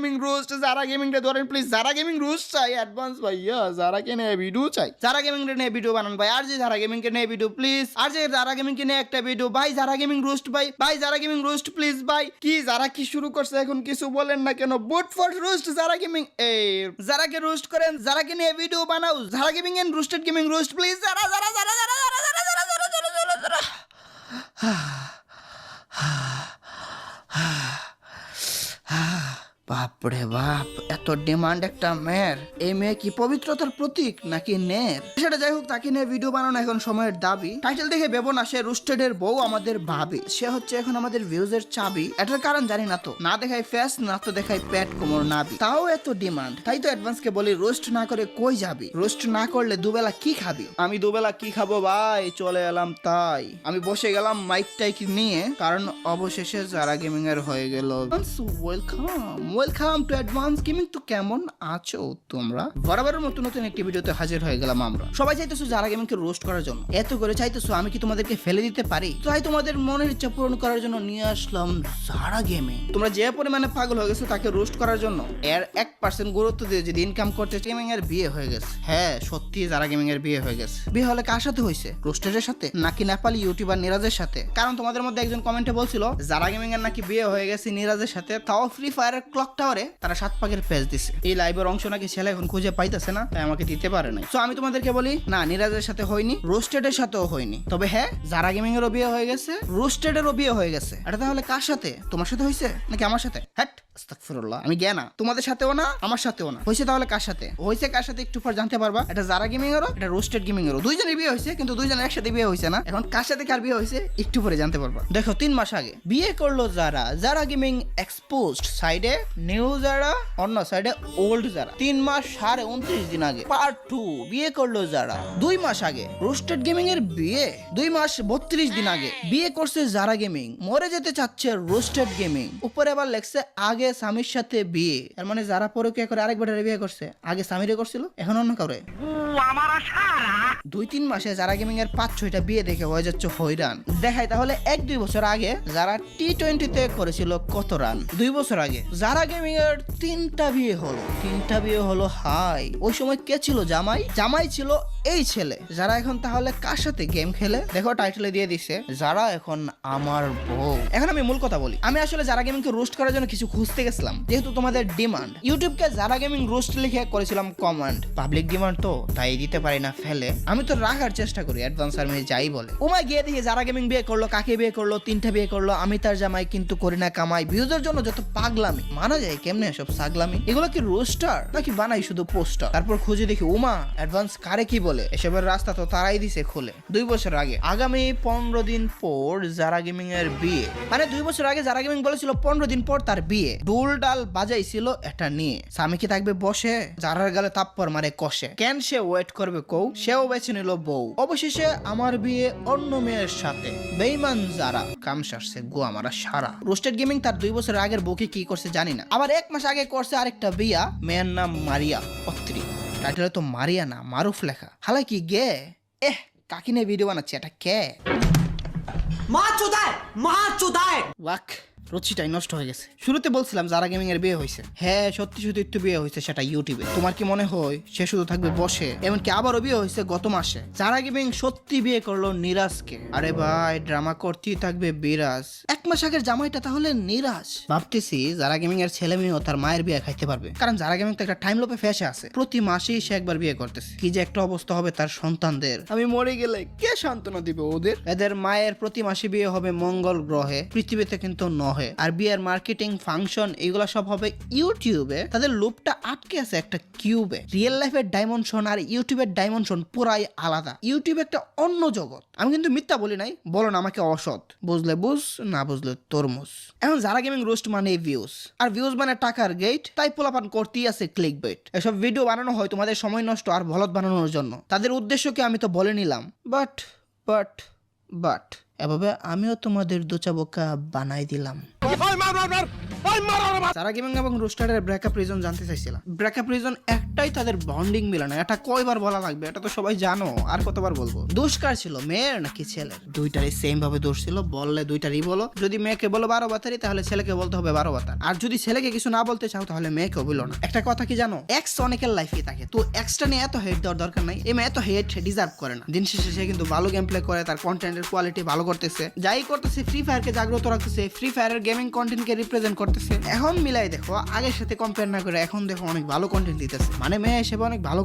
Gaming roast, যারা gaming রে ধরেন প্লিজ, যারা গেমিং রোস্ট চাই অ্যাডভান্স ভাইয়া, যারা কে নিয়ে ভিডিও চাই, যারা গেমিং রে নিয়ে ভিডিও বানান ভাই, আর যে যারা গেমিং কে নিয়ে ভিডিও প্লিজ, আর যে যারা গেমিং কে নিয়ে একটা ভিডিও ভাই, যারা গেমিং রোস্ট ভাই, ভাই যারা গেমিং রোস্ট প্লিজ ভাই, কি যারা কি শুরু করছে এখন কিছু বলেন না কেন, বুট ফর রোস্ট যারা গেমিং, এই যারা কে রোস্ট করেন, যারা কে নিয়ে ভিডিও বানাও, যারা gaming and roasted gaming roast please, যারা যারা যারা যারা যারা যারা যারা যারা যারা যারা বাপরে বাপ, এত ডিমান্ড একটা মেয়ের, এই মেয়ে কি পবিত্রতার প্রতীক নাকি নের? সেটা যাই হোক, তাকে নিয়ে ভিডিও বানানো এখন সময়ের দাবি। টাইটেল দেখে ভেবো না সে রোস্টেডের বউ আমাদের ভাবি, সে হচ্ছে এখন আমাদের ভিউজের চাবি। এটার কারণ জানি না তো, না দেখায় ফেস, না তো দেখায় পেট, কোমর, নাবি, তাও এত ডিমান্ড। তাই তো অ্যাডভান্সকে বলি রোস্ট না করে কই যাবি, রোস্ট না করলে দুবেলা কি খাবি? আমি দুবেলা কি খাবো ভাই, চলে এলাম তাই আমি বসে গেলাম মাইক টাইক নিয়ে, কারণ অবশেষে যারা গেমিং এর হয়ে গেল। Welcome to advance gaming. তো কেমন আছো তোমরা? বরাবরের মতো নতুন একটি ভিডিওতে হাজির হয়ে গেলাম আমরা। সবাই চাইতেছো যারা গেমিং কে রোস্ট করার জন্য, এত করে চাইতেছো আমি কি তোমাদেরকে ফেলে দিতে পারি? তাই তোমাদের মনের ইচ্ছা পূরণ করার জন্য নিয়ে আসলাম যারা গেমিং। তোমরা যে পরিমাণে পাগল হয়ে গেছো তাকে রোস্ট করার জন্য, এর 1% গুরুত্ব দিয়ে যদি ইনকাম করতে, গেমিং এর বিয়ে হয়ে গেছে। হ্যাঁ সত্যি যারা গেমিং এর বিয়ে হয়ে গেছে। বিয়ে হলে কার সাথে হয়েছে? রোস্টেডের সাথে নাকি নেপালি ইউটিউবার নিরাজের সাথে? কারণ তোমাদের মধ্যে একজন কমেন্টে বলছিল যারা গেমিং এর নাকি বিয়ে হয়ে গেছে নিরাজের সাথে, তাও ফ্রি ফায়ারের ক্লক টাওয়ারে তারা 7 পাকের পেজ দিছে। এই লাইভের অংশ নাকি ছেলে এখন খুঁজে পাইতেছে না, তাই আমাকে দিতে পারে নাই। তো আমি তোমাদেরকে বলি না, নিরাজের সাথে হয়নি, রোস্টেডের সাথেও হয়নি, তবে হ্যাঁ যারা গেমিং এরও বিয়ে হয়ে গেছে, রোস্টেডেরও বিয়ে হয়ে গেছে। এটা তাহলে কার সাথে? তোমার সাথে হয়েছে নাকি আমার সাথে? হ্যাট আস্তাগফিরুল্লাহ, আমি জ্ঞানা, তোমাদের সাথেও না আমার সাথেও না। হয়েছে তাহলে কার সাথে হয়েছে? কার সাথে একটু পর জানতে পারবা। এটা যারা গেমিং এরও, এটা রোস্টেড গেমিং এরও, দুইজনের বিয়ে হয়েছে, কিন্তু দুইজনের একসাথে বিয়ে হয়েছে না। এখন কার সাথে কার বিয়ে হয়েছে একটু পরে জানতে পারবা। দেখো 3 মাস আগে বিয়ে করলো যারা, যারা গেমিং এক্সপোজড সাইডে নিউ যারা, অন্য সাইডে ওল্ড যারা। 3 মাস 29 দিন আগে পার্ট 2 বিয়ে করলো যারা। 2 মাস আগে রোস্টেড গেমিং এর বিয়ে। 2 মাস 32 দিন আগে বিয়ে করছে যারা গেমিং। মরে যেতে চাচ্ছে রোস্টেড গেমিং। উপরে আবার লেখছে আগে স্বামীর সাথে বিয়ে। এর মানে যারা পরকীয়া করে আরেকবার বিয়ে করছে, আগে স্বামীরে করছিল, এখন অন্য কাউরে। 2-3 মাসে যারা গেমিং এর 5-6টা বিয়ে দেখে হয়ে যাচ্ছে হয়রান। দেখাই তাহলে 1-2 বছর আগে যারা T20 করেছিল কত রান। 2 বছর আগে যারা গেমিং এর 3টা বিয়ে হলো। 3টা বিয়ে হলো হাই। ওই সময় কে ছিল জামাই? জামাই ছিল এই ছেলে। যারা এখন তাহলে কার সাথে গেম খেলে? দেখো টাইটেলে দিয়ে দিছে যারা এখন আমার বউ। এখন আমি মূল কথা বলি, আমি আসলে যারা গেমিং কে রোস্ট করার জন্য কিছু খুঁজতে গেছিলাম, যেহেতু তোমাদের ডিমান্ড। ইউটিউবকে যারা গেমিং রোস্ট লিখে করেছিলাম কমান্ড, পাবলিক ডিমান্ড তো তাই দিতে পারি না ফেলে। আমি তো রাখার চেষ্টা করি অ্যাডভান্স আর্মি যাই বলে। ওমায় গিয়ে দেখি যারা গেমিং বিয়ে করলো, কাকে বিয়ে করলো? 3টা বিয়ে করলো। আমি তার জামাই কিন্তু করি না কামাই। ভিউজের জন্য যত পাগলামি, মানা যায় কেমনে সব সাগলামি? এগুলো কি রোস্টার নাকি বানাই শুধু পোস্টার? তারপর খুঁজে দেখি উমা অ্যাডভান্স কারে কি বলে, এসবের রাস্তা তো তারাই দিছে খুলে। 2 বছর আগে আগামী 15 দিন পর যারা গেমিং এর বিয়ে। মানে 2 বছর আগে যারা গেমিং বলেছিল 15 দিন পর তার বিয়ে। ডুল ডাল বাজাইছিল এটা নিয়ে। স্বামী কি থাকবে বসে? যারার গালে তাপ্পর মারে কষে। কেন সে ওয়েট করবে কৌ? সেও বেছে নিল বউ। অবশেষে আমার বিয়ে অন্য মেয়ের সাথে। বেইমান যারা কাম সারছে গো আমারা সারা। রোস্টেড গেমিং তার 2 বছর আগের বউকে কি করছে জানি না। আবার 1 মাস আগে করছে আরেকটা বিয়া। মেয়ের নাম মারিয়া অত্রি। টাইটেলে তো মারিয়া না মারুফ লেখা। হালাই কি গে? কাকিনে ভিডিও বানাচ্ছে, এটা কে? মা চোদায় ওয়াক, রুচিটাই নষ্ট হয়ে গেছে। শুরুতে বলছিলাম যারা গেমিং এর বিয়ে হয়েছে। হ্যাঁ সত্যি সত্যি একটু বিয়ে হয়েছে, সেটা ইউটিউবে। তোমার কি মনে হয় সে শুধু থাকবে বসে? এমনকি আবারও বিয়ে হয়েছে গত মাসে। যারা গেমিং সত্যি বিয়ে করলো নিরাজকে। আরে ভাই ড্রামা করতেই থাকবে বিরাজ। 1 মাস আগের জামাইটা তাহলে নিরাজ। ভাবতেছি যারা গেমিং এর ছেলে মেয়েও তার মায়ের বিয়ে খাইতে পারবে, কারণ যারা গেমিং তো একটা টাইম লোপে ফেসে আছে। প্রতি মাসেই সে একবার বিয়ে করতেছে। কি যে একটা অবস্থা হবে তার সন্তানদের। আমি মরে গেলে কে সান্ত্বনা দিবে ওদের? এদের মায়ের প্রতি মাসে বিয়ে হবে মঙ্গল গ্রহে, পৃথিবীতে কিন্তু নহে। আর বিয়ের মার্কেটিং ফাংশন এগুলো সব হবে ইউটিউবে। তাদের লুপটা আটকে আছে একটা কিউবে। রিয়েল লাইফের ডাইমেনশন আর ইউটিউবের ডাইমেনশন পুরাই আলাদা। ইউটিউব একটা অন্য জগৎ। আমি কিন্তু মিথ্যা বলি নাই, বলো না আমাকে অসৎ। বুঝলে বুঝ, না বুঝলে তরমুজ। এখন যারা গেমিং রোস্ট মানে ভিউজ, আর ভিউজ মানে টাকার গেট। তাই পোলাপান করতেই আছে ক্লিক বেট। এসব ভিডিও বানানো হয় তোমাদের সময় নষ্ট আর বলদ বানানোর জন্য। তাদের উদ্দেশ্যকে আমি তো বলে নিলাম, বাট এভাবে আমিও তোমাদের দোচাবোকা বানাই দিলাম। যারা গেমিং এবং রোস্টারের ব্রেকআপ রিজন জানতে চাইছিলাম। ব্রেকআপ রিজন একটাই, তাদের বন্ডিং মিলে না। এটা কয়বার বলা লাগবে? এটা তো সবাই জানো, আর কতবার বলবো? দোষ কার ছিল, মেয়ের নাকি ছেলের? দুইটারই সেম ভাবে দোষ ছিল, বললে দুইটারই বলো। যদি মেয়েকে বলো 12 বাতারি, তাহলে ছেলেকে বলতে হবে 12 বাতার। আর যদি ছেলেকে কিছু না বলতে চাও, তাহলে মেয়েকেও বলো না। একটা কথা কি জানো, এক্স অনেকের লাইফে থাকে, তো এক্সটা নিয়ে এত হেট দেওয়ার দরকার নাই। এই মেয়ে এত হেট ডিজার্ভ করে না। দিন শেষে সে কিন্তু ভালো গেম প্লে করে, তার কন্টেন্টের কোয়ালিটি ভালো করতেছে, যাই করতেছে ফ্রি ফায়ারকে জাগ্রত রাখতেছে, ফ্রি ফায়ারের গেমিং কন্টেন্টকে রিপ্রেজেন্ট করতেছে। এখন মিলাই দেখো, আগের সাথে কম্পেয়ার না করে এখন দেখো অনেক ভালো কন্টেন্ট দিতেছে, মানে মেয়ে হিসেবে অনেক ভালো